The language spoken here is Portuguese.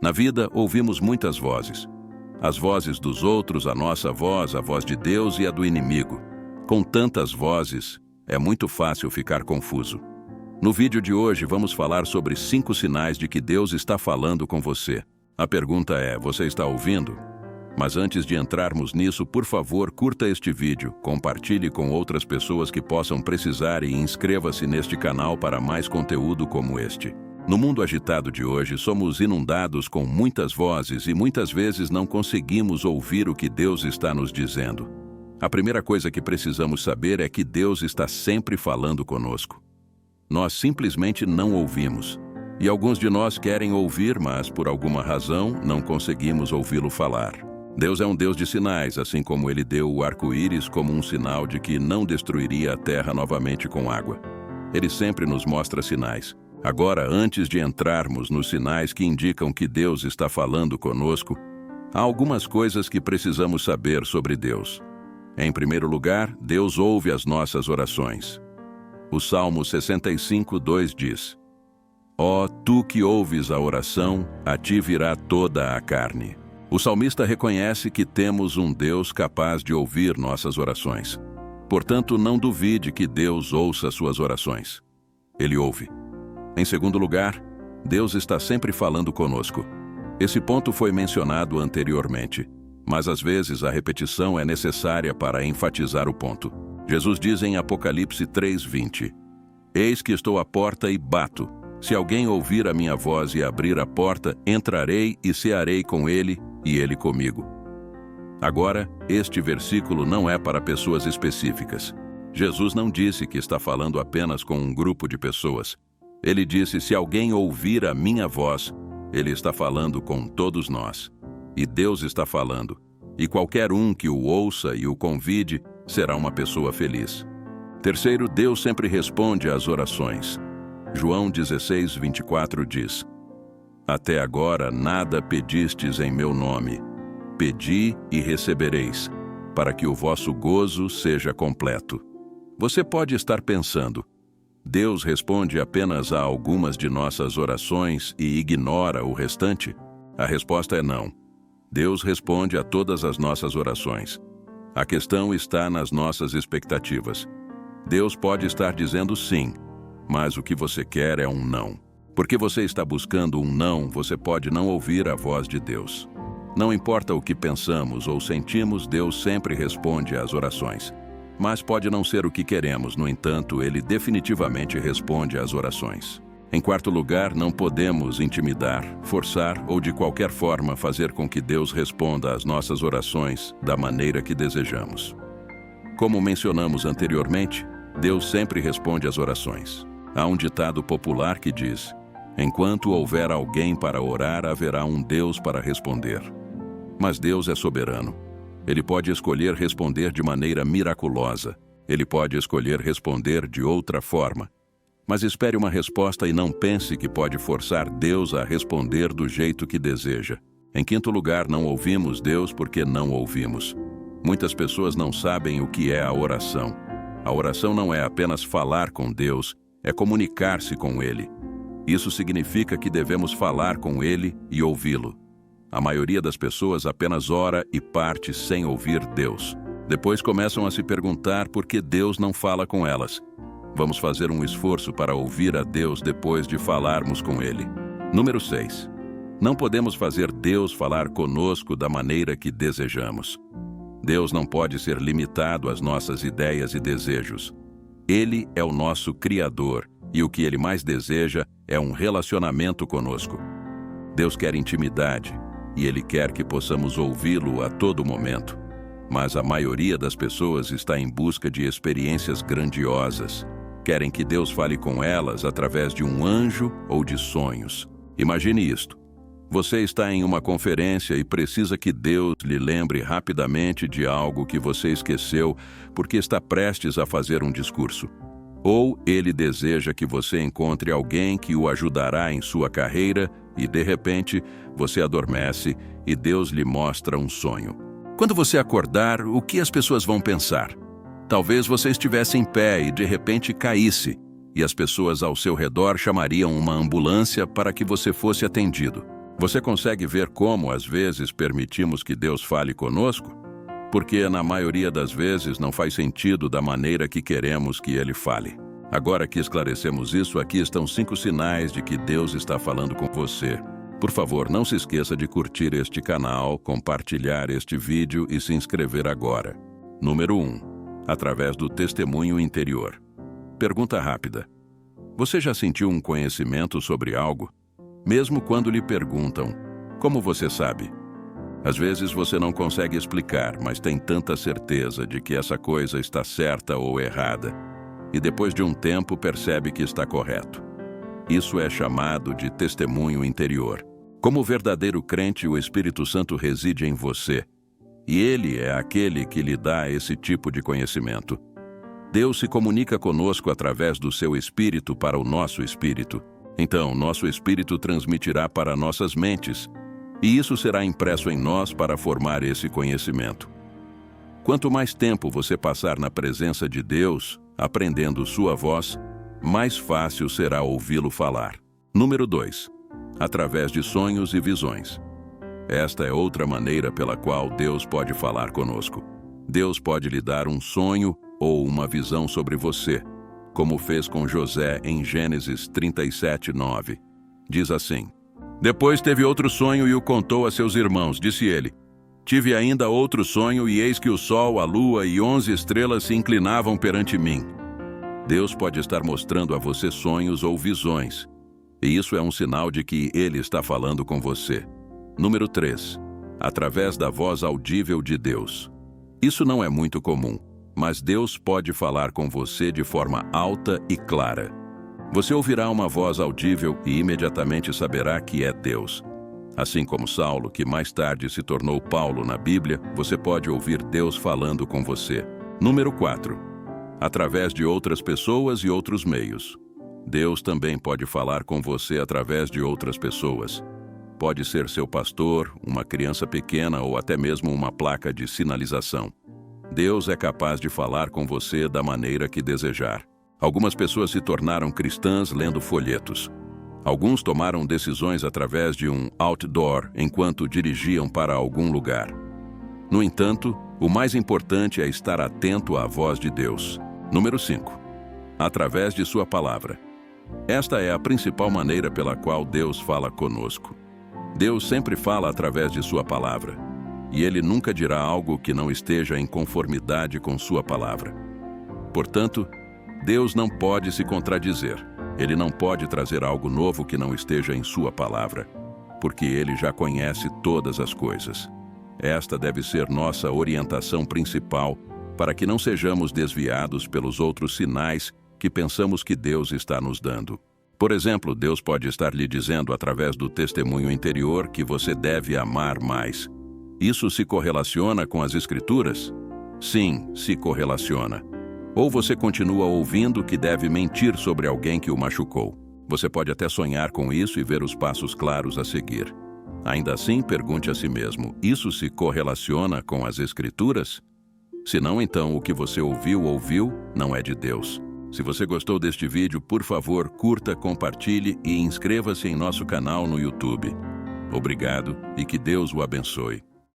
Na vida, ouvimos muitas vozes. As vozes dos outros, a nossa voz, a voz de Deus e a do inimigo. Com tantas vozes, é muito fácil ficar confuso. No vídeo de hoje, vamos falar sobre 5 sinais de que Deus está falando com você. A pergunta é, você está ouvindo? Mas antes de entrarmos nisso, por favor, curta este vídeo, compartilhe com outras pessoas que possam precisar e inscreva-se neste canal para mais conteúdo como este. No mundo agitado de hoje, somos inundados com muitas vozes e muitas vezes não conseguimos ouvir o que Deus está nos dizendo. A primeira coisa que precisamos saber é que Deus está sempre falando conosco. Nós simplesmente não ouvimos. E alguns de nós querem ouvir, mas por alguma razão não conseguimos ouvi-lo falar. Deus é um Deus de sinais, assim como ele deu o arco-íris como um sinal de que não destruiria a terra novamente com água. Ele sempre nos mostra sinais. Agora, antes de entrarmos nos sinais que indicam que Deus está falando conosco, há algumas coisas que precisamos saber sobre Deus. Em primeiro lugar, Deus ouve as nossas orações. O Salmo 65:2 diz: Ó, tu que ouves a oração, a ti virá toda a carne. O salmista reconhece que temos um Deus capaz de ouvir nossas orações. Portanto, não duvide que Deus ouça suas orações. Ele ouve. Em segundo lugar, Deus está sempre falando conosco. Esse ponto foi mencionado anteriormente, mas às vezes a repetição é necessária para enfatizar o ponto. Jesus diz em Apocalipse 3:20: Eis que estou à porta e bato. Se alguém ouvir a minha voz e abrir a porta, entrarei e cearei com ele e ele comigo. Agora, este versículo não é para pessoas específicas. Jesus não disse que está falando apenas com um grupo de pessoas. Ele disse, se alguém ouvir a minha voz, ele está falando com todos nós. E Deus está falando. E qualquer um que o ouça e o convide será uma pessoa feliz. Terceiro, Deus sempre responde às orações. João 16:24 diz: Até agora nada pedistes em meu nome. Pedi e recebereis, para que o vosso gozo seja completo. Você pode estar pensando, Deus responde apenas a algumas de nossas orações e ignora o restante? A resposta é não. Deus responde a todas as nossas orações. A questão está nas nossas expectativas. Deus pode estar dizendo sim, mas o que você quer é um não. Porque você está buscando um não, você pode não ouvir a voz de Deus. Não importa o que pensamos ou sentimos, Deus sempre responde às orações. Mas pode não ser o que queremos, no entanto, ele definitivamente responde às orações. Em quarto lugar, não podemos intimidar, forçar ou de qualquer forma fazer com que Deus responda às nossas orações da maneira que desejamos. Como mencionamos anteriormente, Deus sempre responde às orações. Há um ditado popular que diz: enquanto houver alguém para orar, haverá um Deus para responder. Mas Deus é soberano. Ele pode escolher responder de maneira miraculosa. Ele pode escolher responder de outra forma. Mas espere uma resposta e não pense que pode forçar Deus a responder do jeito que deseja. Em quinto lugar, não ouvimos Deus porque não ouvimos. Muitas pessoas não sabem o que é a oração. A oração não é apenas falar com Deus, é comunicar-se com Ele. Isso significa que devemos falar com Ele e ouvi-lo. A maioria das pessoas apenas ora e parte sem ouvir Deus. Depois começam a se perguntar por que Deus não fala com elas. Vamos fazer um esforço para ouvir a Deus depois de falarmos com Ele. Número 6. Não podemos fazer Deus falar conosco da maneira que desejamos. Deus não pode ser limitado às nossas ideias e desejos. Ele é o nosso Criador e o que Ele mais deseja é um relacionamento conosco. Deus quer intimidade. E Ele quer que possamos ouvi-lo a todo momento. Mas a maioria das pessoas está em busca de experiências grandiosas. Querem que Deus fale com elas através de um anjo ou de sonhos. Imagine isto. Você está em uma conferência e precisa que Deus lhe lembre rapidamente de algo que você esqueceu porque está prestes a fazer um discurso. Ou Ele deseja que você encontre alguém que o ajudará em sua carreira e, de repente, você adormece e Deus lhe mostra um sonho. Quando você acordar, o que as pessoas vão pensar? Talvez você estivesse em pé e, de repente, caísse, e as pessoas ao seu redor chamariam uma ambulância para que você fosse atendido. Você consegue ver como, às vezes, permitimos que Deus fale conosco? Porque, na maioria das vezes, não faz sentido da maneira que queremos que Ele fale. Agora que esclarecemos isso, aqui estão 5 sinais de que Deus está falando com você. Por favor, não se esqueça de curtir este canal, compartilhar este vídeo e se inscrever agora. Número 1. Através do testemunho interior. Pergunta rápida. Você já sentiu um conhecimento sobre algo? Mesmo quando lhe perguntam, como você sabe? Às vezes você não consegue explicar, mas tem tanta certeza de que essa coisa está certa ou errada. E depois de um tempo percebe que está correto. Isso é chamado de testemunho interior. Como verdadeiro crente, o Espírito Santo reside em você. E Ele é aquele que lhe dá esse tipo de conhecimento. Deus se comunica conosco através do seu Espírito para o nosso Espírito. Então, nosso Espírito transmitirá para nossas mentes, e isso será impresso em nós para formar esse conhecimento. Quanto mais tempo você passar na presença de Deus, aprendendo sua voz, mais fácil será ouvi-lo falar. Número 2. Através de sonhos e visões. Esta é outra maneira pela qual Deus pode falar conosco. Deus pode lhe dar um sonho ou uma visão sobre você, como fez com José em Gênesis 37:9. Diz assim: Depois teve outro sonho e o contou a seus irmãos. Disse ele: Tive ainda outro sonho, e eis que o sol, a lua e 11 estrelas se inclinavam perante mim. Deus pode estar mostrando a você sonhos ou visões, e isso é um sinal de que Ele está falando com você. Número 3. Através da voz audível de Deus. Isso não é muito comum, mas Deus pode falar com você de forma alta e clara. Você ouvirá uma voz audível e imediatamente saberá que é Deus. Assim como Saulo, que mais tarde se tornou Paulo na Bíblia, você pode ouvir Deus falando com você. Número 4. Através de outras pessoas e outros meios. Deus também pode falar com você através de outras pessoas. Pode ser seu pastor, uma criança pequena ou até mesmo uma placa de sinalização. Deus é capaz de falar com você da maneira que desejar. Algumas pessoas se tornaram cristãs lendo folhetos. Alguns tomaram decisões através de um outdoor enquanto dirigiam para algum lugar. No entanto, o mais importante é estar atento à voz de Deus. Número 5. Através de sua palavra. Esta é a principal maneira pela qual Deus fala conosco. Deus sempre fala através de sua palavra, e Ele nunca dirá algo que não esteja em conformidade com sua palavra. Portanto, Deus não pode se contradizer. Ele não pode trazer algo novo que não esteja em sua palavra, porque Ele já conhece todas as coisas. Esta deve ser nossa orientação principal para que não sejamos desviados pelos outros sinais que pensamos que Deus está nos dando. Por exemplo, Deus pode estar lhe dizendo através do testemunho interior que você deve amar mais. Isso se correlaciona com as Escrituras? Sim, se correlaciona. Ou você continua ouvindo que deve mentir sobre alguém que o machucou. Você pode até sonhar com isso e ver os passos claros a seguir. Ainda assim, pergunte a si mesmo, isso se correlaciona com as Escrituras? Se não, então o que você ouviu não é de Deus. Se você gostou deste vídeo, por favor, curta, compartilhe e inscreva-se em nosso canal no YouTube. Obrigado e que Deus o abençoe.